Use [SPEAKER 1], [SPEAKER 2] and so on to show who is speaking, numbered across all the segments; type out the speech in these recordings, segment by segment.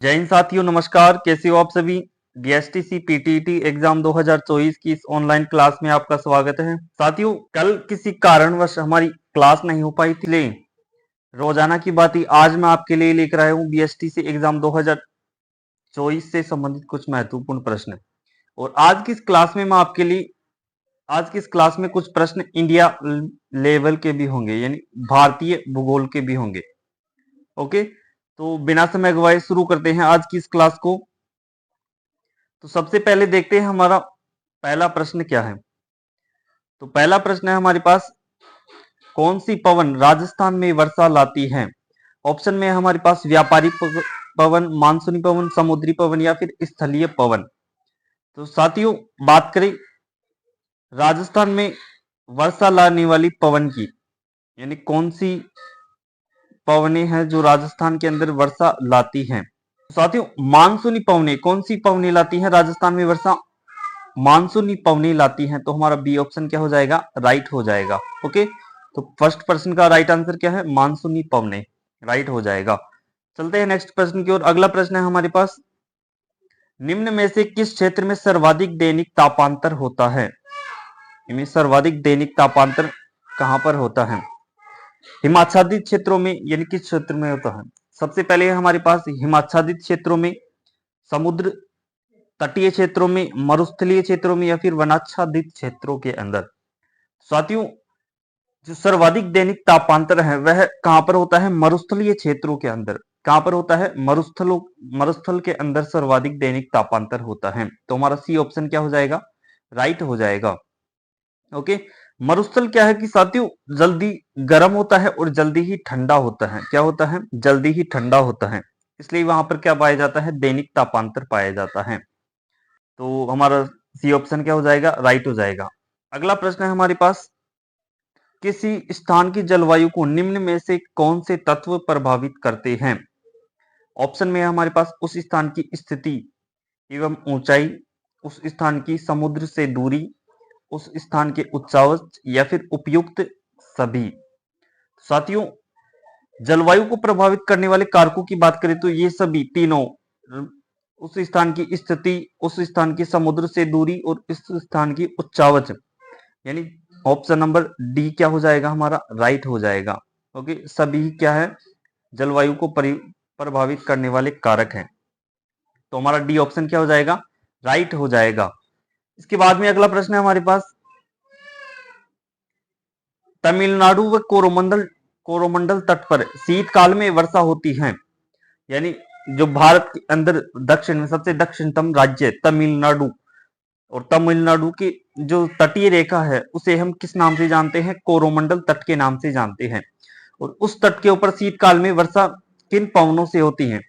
[SPEAKER 1] जय हिंद साथियों, नमस्कार। कैसे हो आप सभी। डीएसटीसी पीटीईटी एग्जाम 2024 की इस ऑनलाइन क्लास में आपका स्वागत है। साथियों, कल किसी कारणवश हमारी क्लास नहीं हो पाई थी, लेकिन रोजाना की बात ही आज मैं आपके लिए लेकर आया हूँ बीएसटीसी एग्जाम 2024 से संबंधित कुछ महत्वपूर्ण प्रश्न। और आज की इस क्लास में मैं आपके लिए आज की इस क्लास में कुछ प्रश्न इंडिया लेवल के भी होंगे, यानी भारतीय भूगोल के भी होंगे। ओके, तो बिना समय गवाए शुरू करते हैं आज की इस क्लास को। तो सबसे पहले देखते हैं हमारा पहला प्रश्न क्या है। तो पहला प्रश्न है हमारे पास, कौन सी पवन राजस्थान में वर्षा लाती है। ऑप्शन में है हमारे पास व्यापारी पवन, मानसूनी पवन, समुद्री पवन या फिर स्थलीय पवन। तो साथियों, बात करें राजस्थान में वर्षा लाने वाली पवन की, यानी कौन सी पवनें हैं जो राजस्थान के अंदर वर्षा लाती हैं। साथियों, मानसूनी पवनें, कौन सी पवनें लाती हैं राजस्थान में वर्षा। मानसूनी पवनें लाती हैं, तो हमारा बी ऑप्शन क्या हो जाएगा, राइट हो जाएगा। ओके, तो फर्स्ट प्रश्न का राइट आंसर क्या है, मानसूनी पवनें, राइट हो जाएगा। चलते हैं नेक्स्ट प्रश्न की ओर। अगला प्रश्न है हमारे पास, निम्न में से किस क्षेत्र में सर्वाधिक दैनिक तापांतर होता है। इनमें सर्वाधिक दैनिक तापांतर कहां पर होता है। हिमाच्छादित क्षेत्रों में, यानी किस क्षेत्र में होता है। सबसे पहले हमारे पास हिमाच्छादित क्षेत्रों में, समुद्र तटीय क्षेत्रों में, मरुस्थलीय क्षेत्रों में या फिर वनाच्छादित क्षेत्रों के अंदर। साथियों, जो सर्वाधिक दैनिक तापांतर है वह कहां पर होता है, मरुस्थलीय क्षेत्रों के अंदर। कहां पर होता है, मरुस्थल के अंदर सर्वाधिक दैनिक तापांतर होता है। तो हमारा सी ऑप्शन क्या हो जाएगा, राइट हो जाएगा। ओके, मरुस्थल क्या है कि साथियों जल्दी गर्म होता है और जल्दी ही ठंडा होता है। क्या होता है, जल्दी ही ठंडा होता है, इसलिए वहां पर क्या पाया जाता है, दैनिक तापांतर पाया जाता है। तो हमारा सी ऑप्शन क्या हो जाएगा, राइट हो जाएगा। अगला प्रश्न है हमारे पास, किसी स्थान की जलवायु को निम्न में से कौन से तत्व प्रभावित करते हैं। ऑप्शन में है हमारे पास उस स्थान की स्थिति एवं ऊंचाई, उस स्थान की समुद्र से दूरी, उस स्थान के उच्चावच या फिर उपयुक्त सभी। साथियों, जलवायु को प्रभावित करने वाले कारकों की बात करें तो ये सभी तीनों, उस स्थान की स्थिति, उस स्थान की समुद्र से दूरी और इस स्थान की उच्चावच, यानी ऑप्शन नंबर डी क्या हो जाएगा, हमारा राइट हो जाएगा। ओके, सभी क्या है, जलवायु को प्रभावित करने वाले कारक हैं। तो हमारा डी ऑप्शन क्या हो जाएगा, राइट हो जाएगा। इसके बाद में अगला प्रश्न है हमारे पास, तमिलनाडु व कोरोमंडल तट पर शीतकाल में वर्षा होती है। यानी जो भारत के अंदर दक्षिण में सबसे दक्षिणतम राज्य तमिलनाडु, और तमिलनाडु की जो तटीय रेखा है उसे हम किस नाम से जानते हैं, कोरोमंडल तट के नाम से जानते हैं। और उस तट के ऊपर शीतकाल में वर्षा किन पवनों से होती है,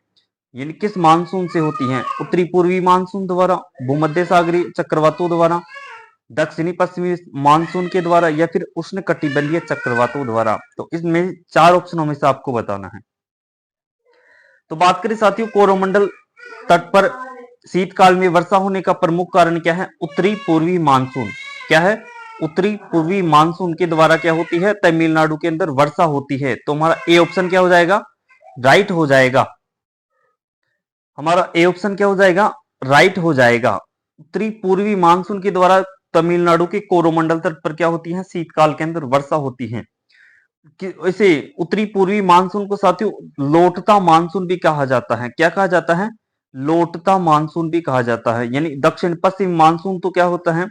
[SPEAKER 1] यानी किस मानसून से होती है। उत्तरी पूर्वी मानसून द्वारा, भूमध्य सागरीय चक्रवातों द्वारा, दक्षिणी पश्चिमी मानसून के द्वारा या फिर उष्ण कटिबंधीय चक्रवातों द्वारा। तो इसमें चार ऑप्शनों में से आपको बताना है। तो बात करें साथियों, कोरोमंडल तट पर शीतकाल में वर्षा होने का प्रमुख कारण क्या है, उत्तरी पूर्वी मानसून। क्या है, उत्तरी पूर्वी मानसून के द्वारा क्या होती है, तमिलनाडु के अंदर वर्षा होती है। तो हमारा ए ऑप्शन क्या हो जाएगा, राइट हो जाएगा। हमारा ए ऑप्शन क्या हो जाएगा, राइट हो जाएगा। उत्तरी पूर्वी मानसून के द्वारा तमिलनाडु के कोरोमंडल तट पर क्या होती है, शीतकाल के अंदर वर्षा होती है। इसे उत्तरी पूर्वी मानसून को साथियों लौटता मानसून भी कहा जाता है। क्या कहा जाता है, लौटता मानसून भी कहा जाता है। यानी दक्षिण पश्चिम मानसून तो क्या होता है,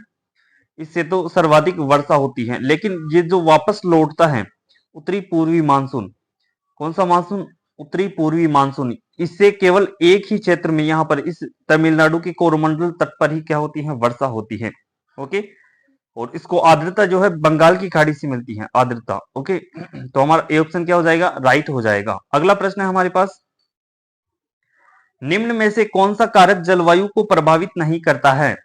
[SPEAKER 1] इससे तो सर्वाधिक वर्षा होती है, लेकिन ये जो वापस लौटता है उत्तरी पूर्वी मानसून, कौन सा मानसून, उत्तरी पूर्वी मानसून, इससे केवल एक ही क्षेत्र में, यहाँ पर इस तमिलनाडु के कोरोमंडल तट पर ही क्या होती है, वर्षा होती है। ओके, और इसको आर्द्रता जो है बंगाल की खाड़ी से मिलती है, आर्द्रता। ओके, तो हमारा ए ऑप्शन क्या हो जाएगा, राइट हो जाएगा। अगला प्रश्न है हमारे पास, निम्न में से कौन सा कारक जलवायु को प्रभावित नहीं करता है।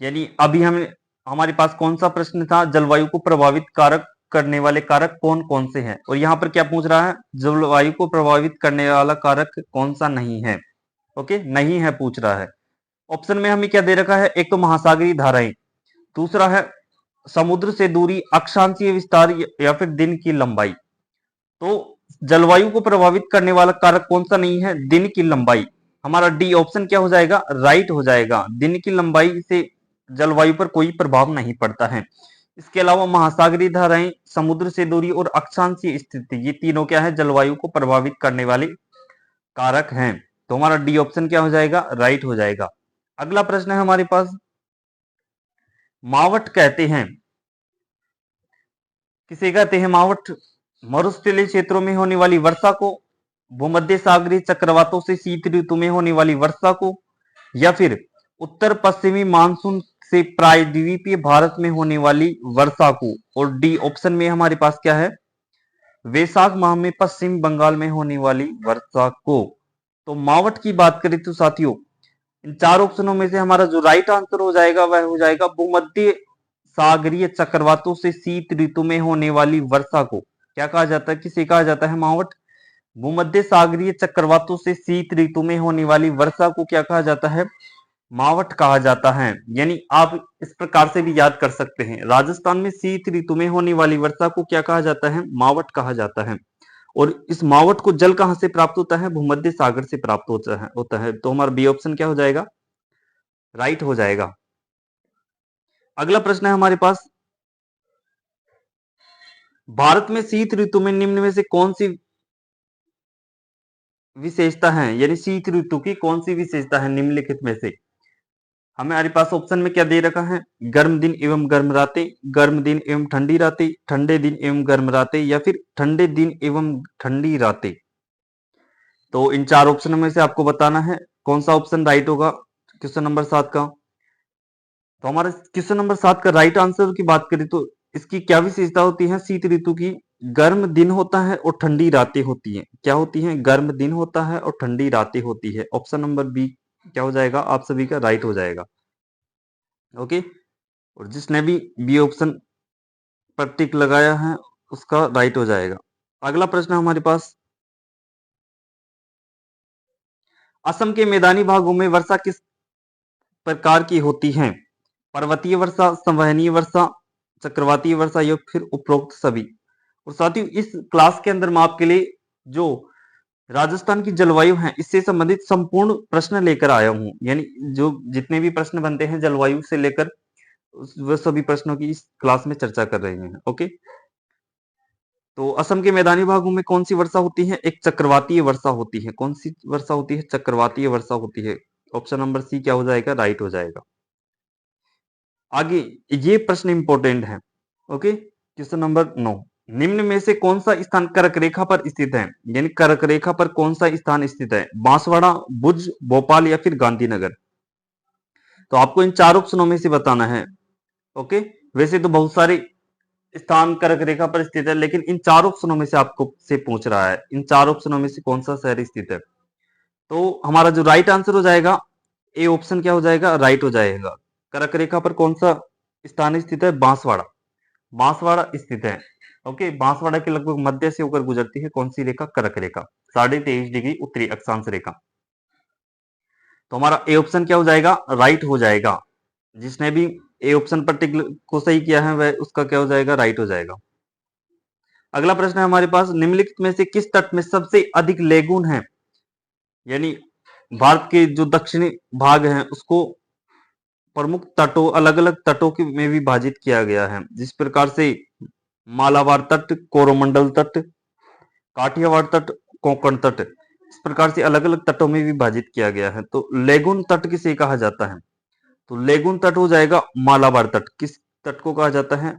[SPEAKER 1] यानी अभी हमारे पास कौन सा प्रश्न था, जलवायु को प्रभावित कारक करने वाले कारक कौन कौन से हैं, और यहाँ पर क्या पूछ रहा है, जलवायु को प्रभावित करने वाला कारक कौन सा नहीं है। ओके, नहीं है पूछ रहा है। ऑप्शन में हमें क्या दे रखा है, एक तो महासागरीय धाराएं, दूसरा है समुद्र से दूरी, अक्षांशीय विस्तार या फिर दिन की लंबाई। तो जलवायु को प्रभावित करने वाला कारक कौन सा नहीं है, दिन की लंबाई। हमारा डी ऑप्शन क्या हो जाएगा, राइट हो जाएगा। दिन की लंबाई से जलवायु पर कोई प्रभाव नहीं पड़ता है। इसके अलावा महासागरीय धाराएं, समुद्र से दूरी और अक्षांशीय स्थिति, ये तीनों क्या है, जलवायु को प्रभावित करने वाले कारक हैं। तो हमारा डी ऑप्शन क्या हो जाएगा, राइट हो जाएगा। अगला प्रश्न है हमारे पास, मावट कहते हैं, किसे कहते हैं मावट? मरुस्थलीय क्षेत्रों में होने वाली वर्षा को, भूमध्य सागरीय चक्रवातों से शीत ऋतु में होने वाली वर्षा को, या फिर उत्तर पश्चिमी मानसून से प्रायद्वीपीय भारत में होने वाली वर्षा को। और डी ऑप्शन में हमारे पास क्या है, वैशाख माह में पश्चिम बंगाल में होने वाली वर्षा को। तो मावट की बात करें तो साथियों, इन चार ऑप्शनों में से हमारा जो राइट आंसर हो जाएगा वह हो जाएगा भूमध्य सागरीय चक्रवातों से शीत ऋतु में होने वाली वर्षा को क्या कहा जाता है, किसे कहा जाता है, मावट। भूमध्य सागरीय चक्रवातों से शीत ऋतु में होने वाली वर्षा को क्या कहा जाता है, मावट कहा जाता है। यानी आप इस प्रकार से भी याद कर सकते हैं, राजस्थान में शीत ऋतु में होने वाली वर्षा को क्या कहा जाता है, मावट कहा जाता है। और इस मावट को जल कहां से प्राप्त होता है, भूमध्य सागर से प्राप्त होता है। तो हमारा बी ऑप्शन क्या हो जाएगा, राइट हो जाएगा। अगला प्रश्न है हमारे पास, भारत में शीत ऋतु में निम्न में से कौन सी विशेषता है, यानी शीत ऋतु की कौन सी विशेषता है निम्नलिखित में से। हमारे पास ऑप्शन में क्या दे रखा है, गर्म दिन एवं गर्म रातें, गर्म दिन एवं ठंडी रातें, ठंडे दिन एवं गर्म रातें, या फिर ठंडे दिन एवं ठंडी रातें। तो इन चार ऑप्शनों में से आपको बताना है कौन सा ऑप्शन राइट होगा क्वेश्चन नंबर 7 का। तो हमारे क्वेश्चन नंबर 7 का राइट आंसर की बात करें तो इसकी क्या विशेषता होती है शीत ऋतु की, गर्म दिन होता है और ठंडी रातें होती हैं। क्या होती हैं, गर्म दिन होता है और ठंडी रातें होती है। ऑप्शन नंबर बी क्या हो जाएगा, आप सभी का राइट हो जाएगा। ओके, और जिसने भी बी ऑप्शन पर टिक लगाया है उसका राइट हो जाएगा। अगला प्रश्न हमारे पास, असम के मैदानी भागों में वर्षा किस प्रकार की होती है, पर्वतीय वर्षा, संवहनीय वर्षा, चक्रवातीय वर्षा, या फिर उपरोक्त सभी। और साथियों इस क्लास के अंदर मैं आपके लिए जो राजस्थान की जलवायु है इससे संबंधित संपूर्ण प्रश्न लेकर आया हूं, यानी जो जितने भी प्रश्न बनते हैं जलवायु से लेकर वह सभी प्रश्नों की इस क्लास में चर्चा कर रहे हैं। ओके, तो असम के मैदानी भागों में कौन सी वर्षा होती है, एक चक्रवातीय वर्षा होती है। कौन सी वर्षा होती है, चक्रवातीय वर्षा होती है। ऑप्शन नंबर सी क्या हो जाएगा, राइट हो जाएगा। आगे ये प्रश्न इंपॉर्टेंट है। ओके, क्वेश्चन नंबर 9, निम्न में से कौन सा स्थान कर्क रेखा पर स्थित है, यानी कर्क रेखा पर कौन सा स्थान स्थित है, बांसवाड़ा, भुज, भोपाल, या फिर गांधीनगर। तो आपको इन चार ऑप्शनों में से बताना है। ओके, वैसे तो बहुत सारे स्थान कर्क रेखा पर स्थित है, लेकिन इन चार ऑप्शनों में से आपको से पूछ रहा है, इन चार ऑप्शनों में से कौन सा शहर स्थित है। तो हमारा जो राइट आंसर हो जाएगा, ए ऑप्शन क्या हो जाएगा, राइट हो जाएगा। कर्क रेखा पर कौन सा स्थान स्थित है, बांसवाड़ा, बांसवाड़ा स्थित है। ओके, बांसवाड़ा के लगभग मध्य से होकर गुजरती है कौन सी रेखा, कर्क रेखा, 23.5 डिग्री उत्तरी अक्षांश रेखा। तो हमारा ए ऑप्शन क्या हो जाएगा, राइट हो जाएगा। जिसने भी ए ऑप्शन पर टिक को सही किया है वह उसका क्या हो जाएगा, राइट हो जाएगा। अगला प्रश्न है हमारे पास, निम्नलिखित में से किस तट में सबसे अधिक लेगून है, यानी भारत के जो दक्षिणी भाग है उसको प्रमुख तटों, अलग अलग तटों के में विभाजित किया गया है, जिस प्रकार से मालाबार तट, कोरोमंडल तट, काठियावाड़ तट, कोंकण तट, इस प्रकार से अलग अलग तटों में विभाजित किया गया है। तो लेगून तट किसे कहा जाता है, तो लेगून तट हो जाएगा मालाबार तट। किस तट को कहा जाता है,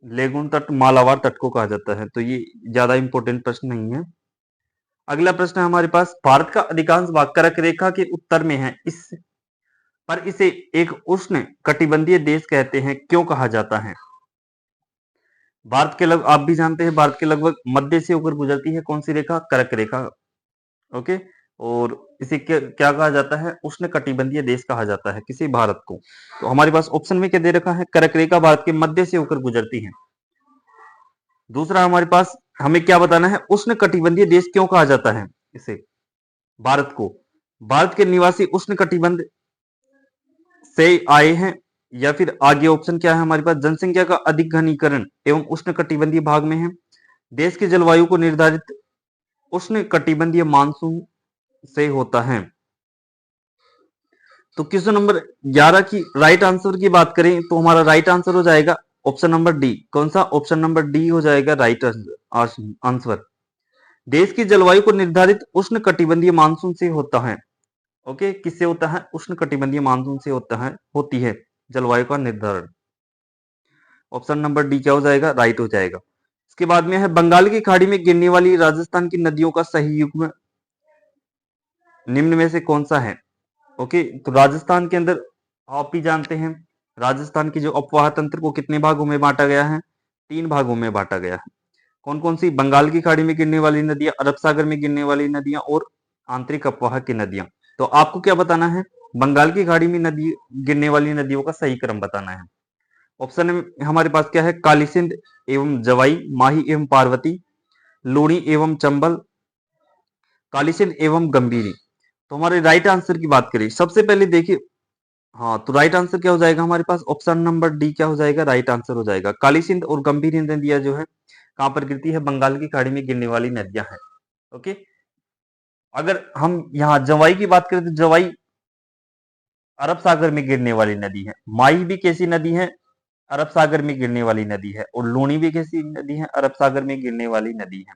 [SPEAKER 1] लेगून तट मालाबार तट को कहा जाता है। तो ये ज्यादा इंपॉर्टेंट प्रश्न नहीं है। अगला प्रश्न है हमारे पास, भारत का अधिकांश भाग कर्क रेखा के उत्तर में है, इस पर इसे एक उष्ण कटिबंधीय देश कहते हैं, क्यों कहा जाता है। भारत के आप भी जानते हैं भारत के लगभग मध्य से होकर गुजरती है कौन सी रेखा, कर्क रेखा। ओके, और इसे क्या कहा जाता है, उष्ण कटिबंधीय देश कहा जाता है किसी भारत को। तो हमारे पास ऑप्शन में क्या दे रखा है, कर्क रेखा भारत के मध्य से होकर गुजरती है। दूसरा हमारे पास हमें क्या बताना है, उष्ण कटिबंधीय देश क्यों कहा जाता है इसे, भारत को। भारत के निवासी उष्ण कटिबंध से आए हैं, या फिर आगे ऑप्शन क्या है हमारे पास, जनसंख्या का अधिक घनीकरण एवं उष्ण कटिबंधीय भाग में है, देश की जलवायु को निर्धारित उष्ण कटिबंधीय मानसून से होता है। तो क्वेश्चन नंबर 11 की राइट आंसर की बात करें तो हमारा राइट आंसर हो जाएगा ऑप्शन नंबर डी। कौन सा? ऑप्शन नंबर डी हो जाएगा राइट आंसर। देश की जलवायु को निर्धारित उष्ण कटिबंधीय मानसून से होता है। ओके, किससे होता है? उष्ण कटिबंधीय मानसून से होता है, होती है जलवायु का निर्धारण। ऑप्शन नंबर डी क्या हो जाएगा? राइट हो जाएगा। इसके बाद में है बंगाल की खाड़ी में गिरने वाली राजस्थान की नदियों का सही युग्म निम्न में से कौन सा है? ओके, तो राजस्थान के अंदर आप भी जानते हैं राजस्थान की जो अपवाह तंत्र को कितने भागों में बांटा गया है? 3 भागों में बांटा गया है। कौन कौन सी? बंगाल की खाड़ी में गिरने वाली नदियां, अरब सागर में गिरने वाली नदियां और आंतरिक अपवाह की नदियां। तो आपको क्या बताना है? बंगाल की खाड़ी में नदी गिरने वाली नदियों का सही क्रम बताना है। ऑप्शन में हमारे पास क्या है? काली सिंध एवं जवाई, माही एवं पार्वती, लूणी एवं चंबल, काली सिंध एवं गंभीरी। तो हमारे राइट आंसर की बात करें, सबसे पहले देखिए, हाँ, तो राइट आंसर क्या हो जाएगा हमारे पास? ऑप्शन नंबर डी क्या हो जाएगा? राइट आंसर हो जाएगा। काली सिंध और गंभीर नदियां जो है कहां पर गिरती है? बंगाल की खाड़ी में गिरने वाली नदियां हैं। ओके, अगर हम यहाँ जवाई की बात करें तो जवाई अरब सागर में गिरने वाली नदी है। माही भी कैसी नदी है? अरब सागर में गिरने वाली नदी है। और लूणी भी कैसी नदी है? अरब सागर में गिरने वाली नदी है।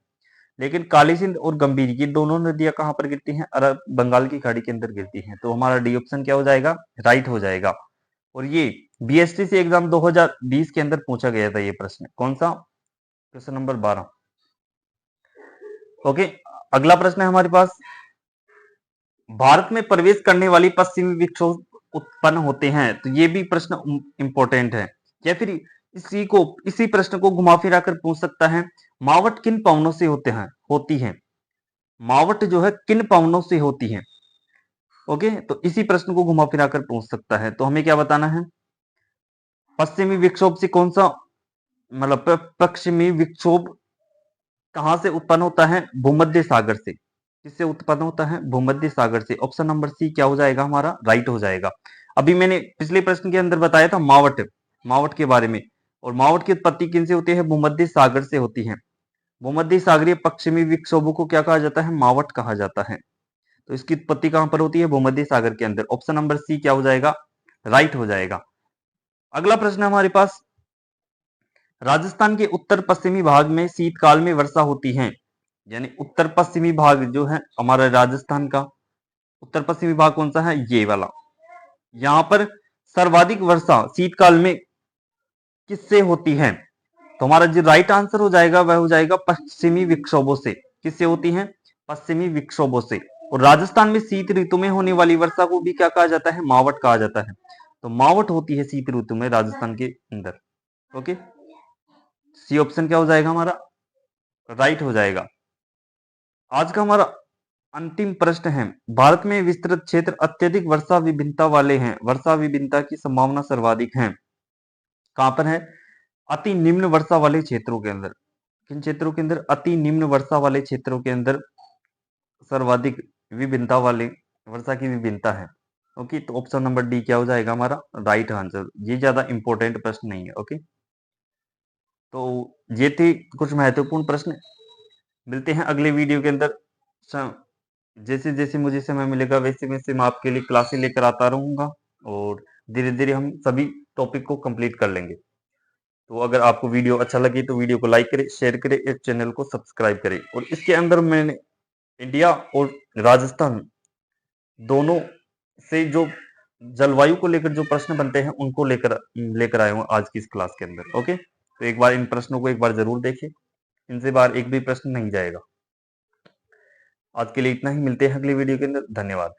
[SPEAKER 1] लेकिन काली सिंध और गंभीर ये दोनों नदियां कहां पर गिरती हैं? अरब बंगाल की खाड़ी के अंदर गिरती हैं। तो हमारा डी ऑप्शन क्या हो जाएगा? राइट हो जाएगा। और ये बीएसटीसी एग्जाम 2020 के अंदर पूछा गया था ये प्रश्न। कौन सा? Question number 12। ओके, अगला प्रश्न है हमारे पास, भारत में प्रवेश करने वाली पश्चिमी विक्षोभ उत्पन्न होते हैं। तो ये भी प्रश्न इंपॉर्टेंट है। या फिर इसी प्रश्न को घुमा फिरा कर पूछ सकता है, मावट किन पवनों से होती है? मावट जो है किन पवनों से होती है? ओके, तो इसी प्रश्न को घुमा फिरा कर पूछ सकता है। तो हमें क्या बताना है? पश्चिमी विक्षोभ से कौन सा, मतलब पश्चिमी विक्षोभ कहां से उत्पन्न होता है? भूमध्य सागर से। किससे उत्पन्न होता है? भूमध्य सागर से। ऑप्शन नंबर सी क्या हो जाएगा हमारा? राइट हो जाएगा। अभी मैंने पिछले प्रश्न के अंदर बताया था मावट के बारे में। और मावट की उत्पत्ति किन से होती है? भूमध्य सागर से होती है। भूमध्य सागरीय पश्चिमी विक्षोभों को क्या कहा जाता है? मावट कहा जाता है। तो इसकी उत्पत्ति कहां पर होती है? भूमध्य सागर के अंदर। ऑप्शन नंबर सी क्या हो जाएगा? राइट हो जाएगा। अगला प्रश्न हमारे पास, राजस्थान के उत्तर पश्चिमी भाग में शीतकाल में वर्षा होती है। यानी उत्तर पश्चिमी भाग जो है हमारा राजस्थान का उत्तर पश्चिमी भाग कौन सा है? ये वाला। यहां पर सर्वाधिक वर्षा शीतकाल में किससे होती है? तो हमारा जो राइट आंसर हो जाएगा वह हो जाएगा पश्चिमी विक्षोभों से। किससे होती है? पश्चिमी विक्षोभों से। और राजस्थान में शीत ऋतु में होने वाली वर्षा को भी क्या कहा जाता है? मावट कहा जाता है। तो मावट होती है शीत ऋतु में राजस्थान के अंदर। ओके, सी ऑप्शन क्या हो जाएगा हमारा? राइट हो जाएगा। आज का हमारा अंतिम प्रश्न है, भारत में विस्तृत क्षेत्र अत्यधिक वर्षा विभिन्नता वाले हैं। वर्षा विभिन्नता की संभावना सर्वाधिक है। कहां पर है? अति निम्न वर्षा वाले क्षेत्रों के अंदर। किन क्षेत्रों के अंदर? अति निम्न वर्षा वाले क्षेत्रों के अंदर सर्वाधिक विभिन्नता वाले वर्षा की विभिन्नता है। ओके, तो ऑप्शन नंबर डी क्या हो जाएगा हमारा? Right answer. ये ज्यादा इंपॉर्टेंट प्रश्न नहीं है। ओके, तो ये थे कुछ महत्वपूर्ण प्रश्न। मिलते हैं अगले वीडियो के अंदर। जैसे जैसे मुझे समय मिलेगा वैसे वैसे मैं आपके लिए क्लासेस लेकर आता रहूंगा। और धीरे धीरे हम सभी टॉपिक को कंप्लीट कर लेंगे। तो अगर आपको वीडियो अच्छा लगे तो वीडियो को लाइक करें, शेयर करें, इस चैनल को सब्सक्राइब करें। और इसके अंदर मैंने इंडिया और राजस्थान दोनों से जो जलवायु को लेकर जो प्रश्न बनते हैं उनको लेकर लेकर आया हूँ आज की इस क्लास के अंदर। ओके, तो एक बार इन प्रश्नों को एक बार जरूर देखें। इनसे बाहर एक भी प्रश्न नहीं जाएगा। आज के लिए इतना ही। मिलते हैं अगली वीडियो के अंदर। धन्यवाद।